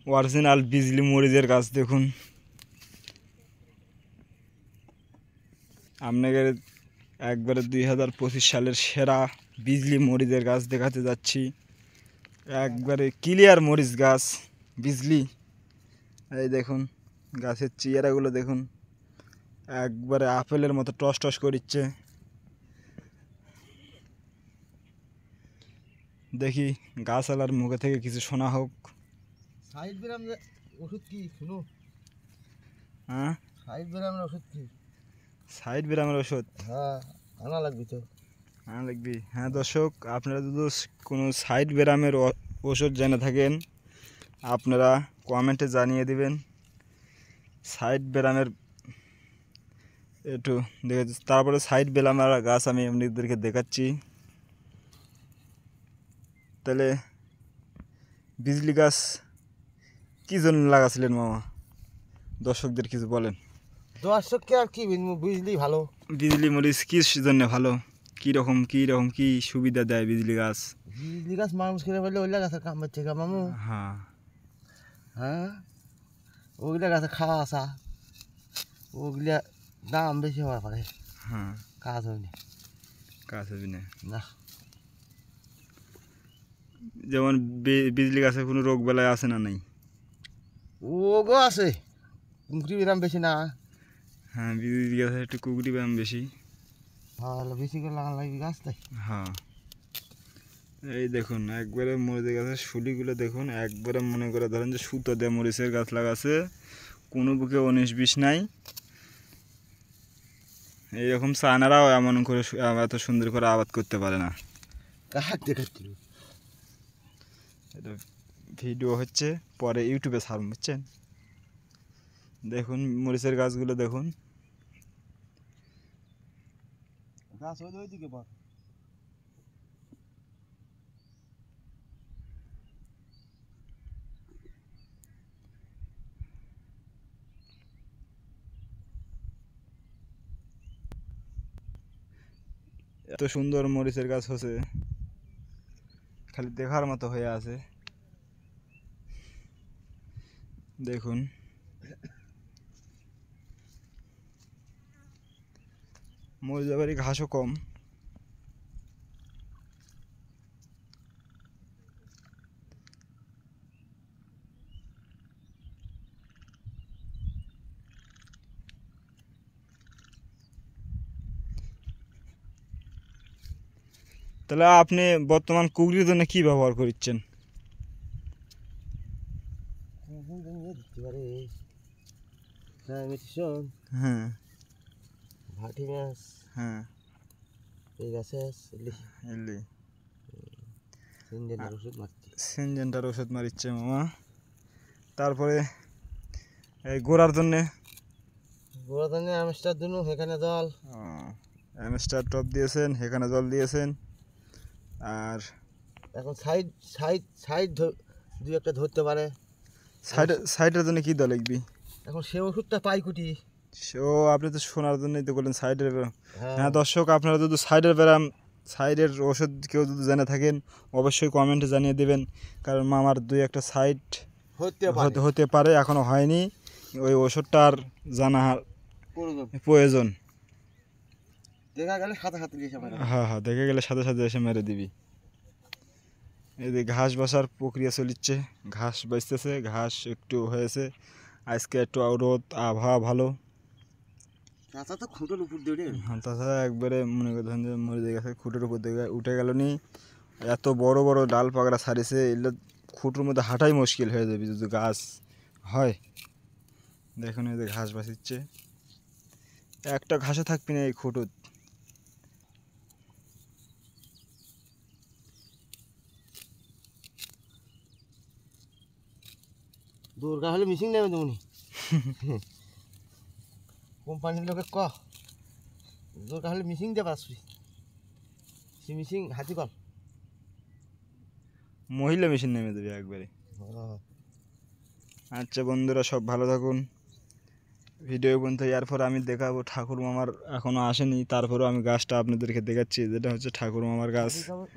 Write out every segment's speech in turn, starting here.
Original বিজলি মরিচের গাছ দেখুন। আপনাকে একবারে 2025 সালের সেরা বিজলি মরিচের গাছ দেখাতে যাচ্ছি। একবারে ক্লিয়ার মরিচ গাছ বিজলি। এই দেখুন গাছের চেয়ারাগুলো দেখুন, একবারে আপেলের মতো টস টস করিচ্ছে। দেখি গাছওয়ালার মুখে থেকে কিছু শোনা হোক। সাইড ব্যায়ামের ওষুধ কি শুনো? হ্যাঁ, সাইড ব্যায়ামের ওষুধ কি? সাইড ব্যায়ামের ওষুধ? হ্যাঁ, আনা লাগবে তো। হ্যাঁ লাগবি। হ্যাঁ দর্শক, আপনারা যদি কোনো সাইড ব্যায়ামের ওষুধ জেনে থাকেন আপনারা কমেন্টে জানিয়ে দিবেন। সাইড ব্যায়ামের একটু দেখে, তারপরে সাইড ব্যায়ামের গাছ আমি আপনাদেরকে দেখাচ্ছি। তাহলে বিজলি গাছ কী জন্য লাগাছিলেন মামা? দর্শকদের কিছু বলেন। দর্শককে আর কি বুঝলি ভালো। বিজলি মরিচ কী জন্য ভালো? কীরকম কী সুবিধা দেয় বিজলি গাছ? বিজলি গাছ মানুষ করে বললে ওইলা গাছের কাম হচ্ছে গা মামু। হ্যাঁ হ্যাঁ, ওইগুলা গাছে খাওয়া আসা, ওগুলা দাম বেশি হওয়ার পরে হ্যাঁ, কাজ হয়নি। গাছ হবে না। না, যেমন বিজলি গাছে কোনো রোগ বেলায় আছে না নাই? ওগো আছে, কুঁকড়ি বিরাম বেশি না। হ্যাঁ, বিজলি গাছে একটু কুকুরি ব্যায়াম বেশি। ভালো বেশি করে লাগান লাগবে গাছ তাই। হ্যাঁ, এই দেখুন একবারে মরিচের গাছের শুলিগুলো দেখুন, একবারে মনে করে ধরেন যে সুতো দিয়ে মরিচের গাছ লাগাছে, কোনো বুকে 19-20 নাই। এইরকম চায়নারাও এমন করে এত সুন্দর করে আবাদ করতে পারে না। কাহাক দেখাচ্ছিল এটা ভিডিও হচ্ছে, পরে ইউটিউবে ছাড়ুন, বুঝছেন? দেখুন মরিচের গাছগুলো দেখুন। গাছ ওইদিকে বল। এত সুন্দর মরিচের গাছ হচ্ছে, খালি দেখার মতো হয়ে আছে। দেখুন মরিচের বাড়ি ঘাসও কম। তাহলে আপনি বর্তমান কুকুরির জন্য কি ব্যবহার করছেন? হ্যাঁ ভাটি মাছ, হ্যাঁ, এই গাছে এলি সিনজেন্টার ওষুধ মারছি। সিনজেন্টার ওষুধ মারিচ্ছে মামা। তারপরে এই গোড়ার জন্যে গোড়াদানে আমেস্টার দিনু এখানে জল, অ্যামস্টার টপ দিয়েছেন, এখানে জল দিয়েছেন। আর এখন সাইড সাইড সাইড দুই একটা ধরতে পারে। সাইডের জন্য কী দল লিখবি? এখন সে ওষুধটা পাই কুটি। সেও আপনি তো শোনার জন্যই তো বললেন সাইডের ব্যায়াম। হ্যাঁ দর্শক, আপনারা যদি সাইডের ব্যায়াম, সাইডের ওষুধ কেউ যদি জেনে থাকেন অবশ্যই কমেন্টে জানিয়ে দেবেন, কারণ মামার দুই একটা সাইড হতে পারে, এখনও হয়নি। ওই ওষুধটার জানা প্রয়োজন। দেখা গেলে সাথে সাথে এসে মারে। হ্যাঁ হ্যাঁ, দেখে গেলে সাথে সাথে এসে মেরে দিবি। এই যে ঘাস বাসার প্রক্রিয়া চলিচ্ছে, ঘাস বাঁচতেছে, ঘাস একটু হয়েছে। আজকে একটু রোদ, আবহাওয়া ভালো। চাচা তো খুঁটোর উপর দিয়ে তাছাড়া একবারে মনে করতেন যে মরে গেছে, খুঁটোর উপর দিকে উঠে গেল নি। এত বড় বড় ডাল পাকড়া ছাড়িছে, এগুলো খুঁটোর মধ্যে হাঁটাই মুশকিল হয়ে যাবে যদি গাছ হয়। দেখুন এই যে ঘাস বাঁচিচ্ছে, একটা ঘাসে থাকবি না এই খুঁটো। দরকার হলে মিশিং নেবে তুমি কোম্পানির লোকে ক দরকার হলে মিশিং দিয়ে পারছি, সে মিশিং হাতি কল মহিলা মেশিন নেমে দেবে একবারে। আচ্ছা বন্ধুরা, সব ভালো থাকুন, ভিডিও পর্যন্ত এরপর আমি দেখাবো ঠাকুর মামার এখনও আসেনি, তারপরেও আমি গাছটা আপনাদেরকে দেখাচ্ছি, যেটা হচ্ছে ঠাকুর মামার গাছ।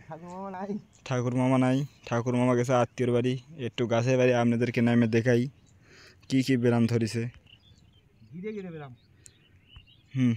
ঠাকুর মামা নাই। ঠাকুর মামা নাই, ঠাকুর মামা গেছে আত্মীয়র বাড়ি। একটু গাছের বাড়ি আপনাদেরকে নামে দেখাই কি কি ব্যায়াম ধরেছে। ঘিরে ঘিরে বেরাম। হুম।